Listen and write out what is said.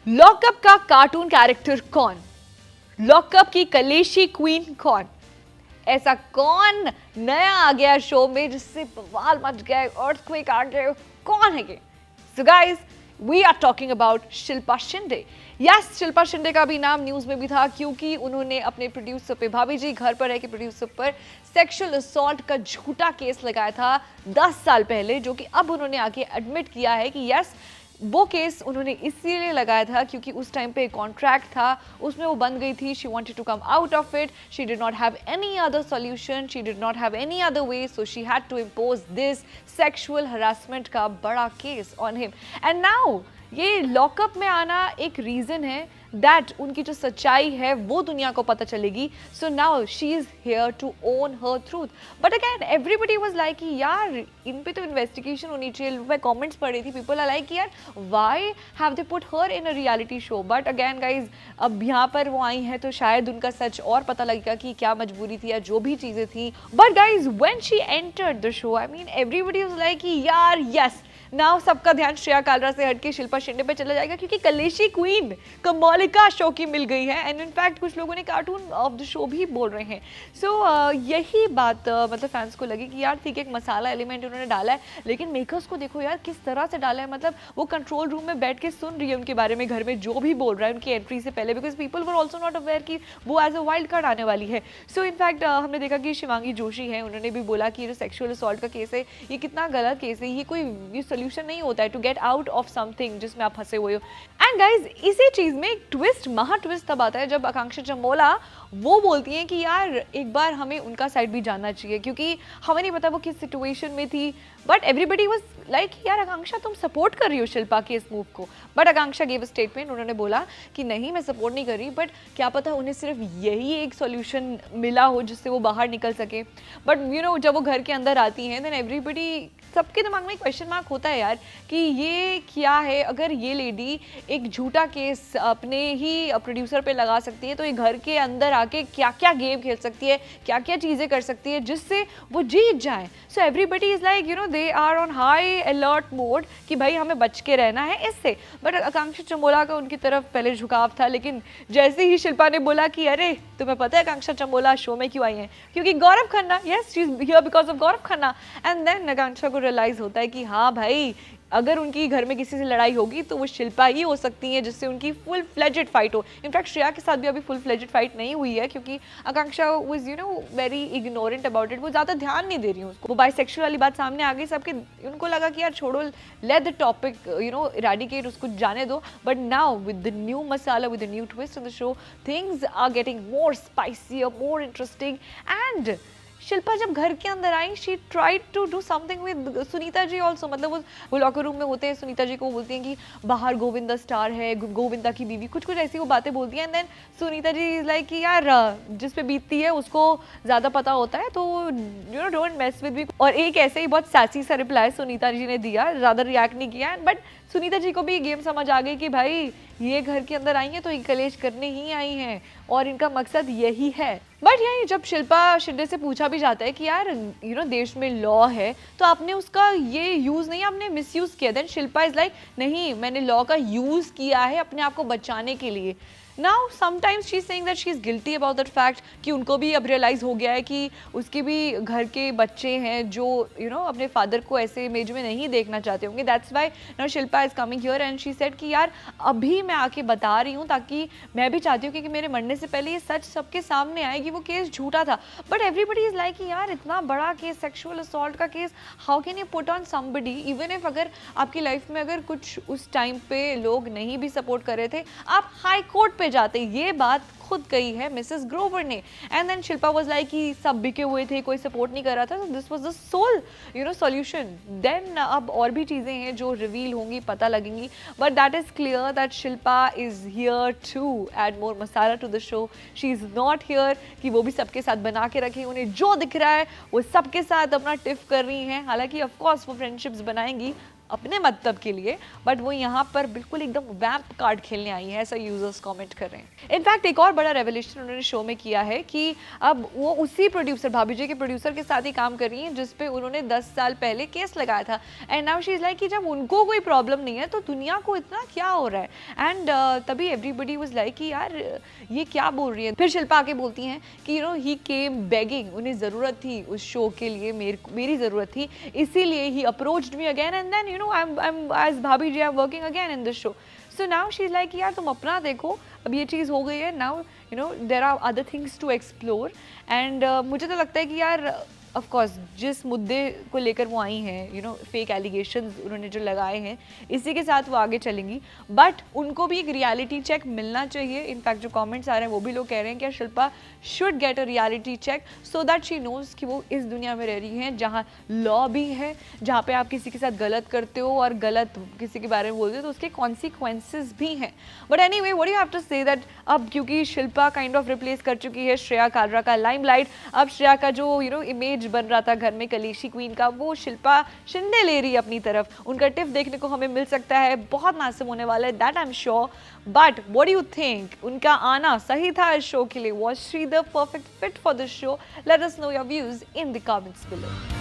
Lockup का cartoon character कौन? Lockup की कलेशी क्वीन कौन? ऐसा कौन नया आ गया शो में जिससे बवाल मच गया, अर्थक्वेक आ गया? कौन है ये? So guys, we are talking about Shilpa Shinde. Yes, Shilpa Shinde का भी नाम न्यूज में भी था क्योंकि उन्होंने अपने प्रोड्यूसर पे, भाभी जी घर पर रह के प्रोड्यूसर पर सेक्सुअल असॉल्ट का झूठा केस लगाया था 10 साल पहले, जो कि अब उन्होंने आके एडमिट किया है कि यस, वो केस उन्होंने इसीलिए लगाया था क्योंकि उस टाइम पे कॉन्ट्रैक्ट था, उसमें वो बंद गई थी। She wanted to come out of it, she did not have any other solution, she did not have any other way, so she had to impose this sexual harassment का बड़ा case on him. And now ये lockup में आना एक reason है that उनकी जो सच्चाई है वो दुनिया को पता चलेगी। So now she is here to own her truth. But again everybody was like यार इन पे तो इन्वेस्टिगेशन होनी चाहिए। मैं कमेंट्स पढ़ रही थी, पीपल आर लाइक यार why have they put her in a reality show. But again guys, अब यहाँ पर वो आई हैं तो शायद उनका सच और पता लगेगा कि क्या मजबूरी थी या जो भी चीजें थी। But guys when she entered the show, I mean everybody was like यार यस, नाउ सबका ध्यान श्रेया कालरा से हटके शिल्पा शिंदे पे चला जाएगा क्योंकि कलेशी क्वीन कमोलिका शो की मिल गई है। एंड इनफैक्ट कुछ लोगों ने कार्टून ऑफ द शो भी बोल रहे हैं। सो यही बात मतलब फैंस को लगी कि यार ठीक है, एक मसाला एलिमेंट उन्होंने डाला है, लेकिन मेकर्स को देखो यार किस तरह से डाला है। मतलब वो कंट्रोल रूम में बैठ के सुन रही है उनके बारे में, घर में जो भी बोल रहा है उनकी एंट्री से पहले, because people were also not aware कि वो एज अ वाइल्ड कार्ड आने वाली है। सो इनफैक्ट हमने देखा कि शिवांगी जोशी है, उन्होंने भी बोला कि ये जो सेक्सुअल असॉल्ट का केस है ये कितना गलत केस है, ये कोई सोल्यूशन नहीं होता है to get out of something जिसमें आप फंसे हुए हो। एंड गाइज इसी चीज में एक ट्विस्ट, महा ट्विस्ट तब आता है जब आकांक्षा चंबोला वो बोलती हैं कि यार एक बार हमें उनका साइड भी जानना चाहिए क्योंकि हमें नहीं पता वो किस सिचुएशन में थी। बट एवरीबडी वाज लाइक यार आकांक्षा तुम सपोर्ट कर रही हो शिल्पा के इस मूव को। But Akanksha gave a statement, उन्होंने बोला कि नहीं मैं सपोर्ट नहीं कर रही, बट क्या पता उन्हें सिर्फ यही एक सॉल्यूशन मिला हो जिससे वो बाहर निकल सके। बट यू नो जब वो घर के अंदर आती हैं देन एवरीबडी, सबके दिमाग में क्वेश्चन मार्क होता है यार कि ये क्या है। अगर ये लेडी एक झूठा केस अपने ही प्रोड्यूसर पे लगा सकती है तो ये घर के अंदर आके क्या क्या गेम खेल सकती है, क्या क्या चीज़ें कर सकती है जिससे वो जीत जाए। So everybody is like you know they are on high alert mode कि भाई हमें बच के रहना है इससे। बट आकांक्षा चंबोला का उनकी तरफ पहले झुकाव था, लेकिन जैसे ही शिल्पा ने बोला कि अरे तुम्हें पता है आकांक्षा चंबोला शो में क्यों आई है, क्योंकि Gaurav Khanna, yes she is here because of Gaurav Khanna. And then Akanksha को रियलाइज होता है कि हाँ भाई, अगर उनकी घर में किसी से लड़ाई होगी तो वो शिल्पा ही हो सकती है जिससे उनकी फुल फ्लेजेड फाइट हो। इनफैक्ट श्रेया के साथ भी अभी फुल फ्लेजेड फाइट नहीं हुई है क्योंकि Akanksha was you know very ignorant about it, वो ज़्यादा ध्यान नहीं दे रही हूँ उसको। वो बाइसेक्सुअल वाली बात सामने आ गई सबके, उनको लगा कि यार छोड़ो, let the topic you know eradicate, उसको जाने दो। But now with the new masala, with the new twist in the show, things are getting more spicier, more interesting. And Shilpa जब घर के अंदर आई, she tried to do something with Sunita ji also. मतलब वो लॉकर रूम में होते हैं, सुनीता जी को बोलती हैं कि बाहर गोविंदा स्टार है, गोविंदा की बीवी, कुछ कुछ ऐसी वो बातें बोलती हैं। And then Sunita ji is like कि यार जिस पे बीतती है उसको ज़्यादा पता होता है, तो you know don't mess with me. और एक ऐसे ही बहुत सैसी सा रिप्लाई सुनीता जी ने दिया, ज़्यादा रिएक्ट नहीं किया। बट सुनीता जी को भी गेम समझ आ गई कि भाई ये घर के अंदर आई हैं तो ये कलेश करने ही आई हैं और इनका मकसद यही है। बट यही जब शिल्पा शिंदे से पूछा भी जाता है कि यार यू नो देश में लॉ है तो आपने उसका ये यूज़ नहीं, आपने मिसयूज़ किया, देन शिल्पा इज़ लाइक नहीं, मैंने लॉ का यूज़ किया है अपने आप को बचाने के लिए। Now sometimes she is saying that she is guilty about that fact कि उनको भी अब रियलाइज़ हो गया है कि उसके भी घर के बच्चे हैं जो यू नो अपने फादर को ऐसे इमेज में नहीं देखना चाहते होंगे। That's why now Shilpa is coming here and she said कि यार अभी मैं आके बता रही हूँ ताकि मैं भी चाहती हूँ कि मेरे मरने से पहले ये सच सबके सामने आए कि वो केस झूठा था। बट एवरीबडी इज़ लाइक यार इतना बड़ा केस, सेक्सुअल असॉल्ट का case, how can you put on somebody, even if अगर आपकी लाइफ में अगर कुछ उस टाइम पे लोग नहीं भी सपोर्ट कर रहे थे, आप हाई कोर्ट पे जाते। ये बात खुद कही है मिसेस ग्रोवर ने। And then Shilpa was like कि सब बिके हुए थे, कोई सपोर्ट नहीं कर रहा था, तो this was the soul you know solution. Then अब और भी चीज़ें हैं जो रिवील होंगी, पता लगेंगी। But that is clear that Shilpa is here to add more masala to the show. She is not here कि वो भी सबके साथ बना के रखें, उन्हें जो दिख रहा है वो सबके साथ अपना टिफ कर रही हैं। हालांकि ऑफकोर्स वो फ्रेंडशिप्स बनाएंगी, अपने मतलब के लिए, बट वो यहाँ पर बिल्कुल एकदम वैम्प कार्ड खेलने आई है, ऐसा यूजर्स कमेंट कर रहे हैं। इनफैक्ट एक और बड़ा रेवोल्यूशन उन्होंने शो में किया है कि अब वो उसी प्रोड्यूसर, भाभी जी के प्रोड्यूसर के साथ ही काम कर रही हैं जिस पे उन्होंने 10 साल पहले केस लगाया था। And now she is like कि जब उनको कोई प्रॉब्लम नहीं है तो दुनिया को इतना क्या हो रहा है। एंड तभी एवरीबडी वाज लाइक कि यार ये क्या बोल रही है। फिर शिल्पा आके बोलती हैं कि ही केम बेगिंग, उन्हें ज़रूरत थी उस शो के लिए, मेरी ज़रूरत थी, इसीलिए ही approached me again and then I'm as भाभी जी, I'm working again in this show. So now she's like यार तुम अपना देखो, अब ये चीज़ हो गई है, now there are other things to explore and मुझे तो लगता है कि यार ऑफ कोर्स जिस मुद्दे को लेकर वो आई हैं, फेक एलिगेशंस उन्होंने जो लगाए हैं, इसी के साथ वो आगे चलेंगी, बट उनको भी एक रियलिटी चेक मिलना चाहिए। इनफैक्ट जो कमेंट्स आ रहे हैं वो भी लोग कह रहे हैं कि Shilpa should get a reality check so that she knows कि वो इस दुनिया में रह रही हैं जहाँ लॉ भी है, जहाँ पे आप किसी के साथ गलत करते हो और गलत किसी के बारे में बोलते हो तो उसके कॉन्सिक्वेंसेज भी हैं। But anyway what you have to say that अब क्योंकि शिल्पा काइंड ऑफ रिप्लेस कर चुकी है श्रेया कालरा का लाइमलाइट, अब श्रेया का जो इमेज बन रहा था घर में कलेशी क्वीन का, वो शिल्पा शिंदे ले रही है अपनी तरफ। उनका टिफ देखने को हमें मिल सकता है, बहुत मासूम होने वाला है, that I am sure. But what do you think, उनका आना सही था इस शो के लिए? Was she the perfect fit for this show? Let us know your views in the comments below.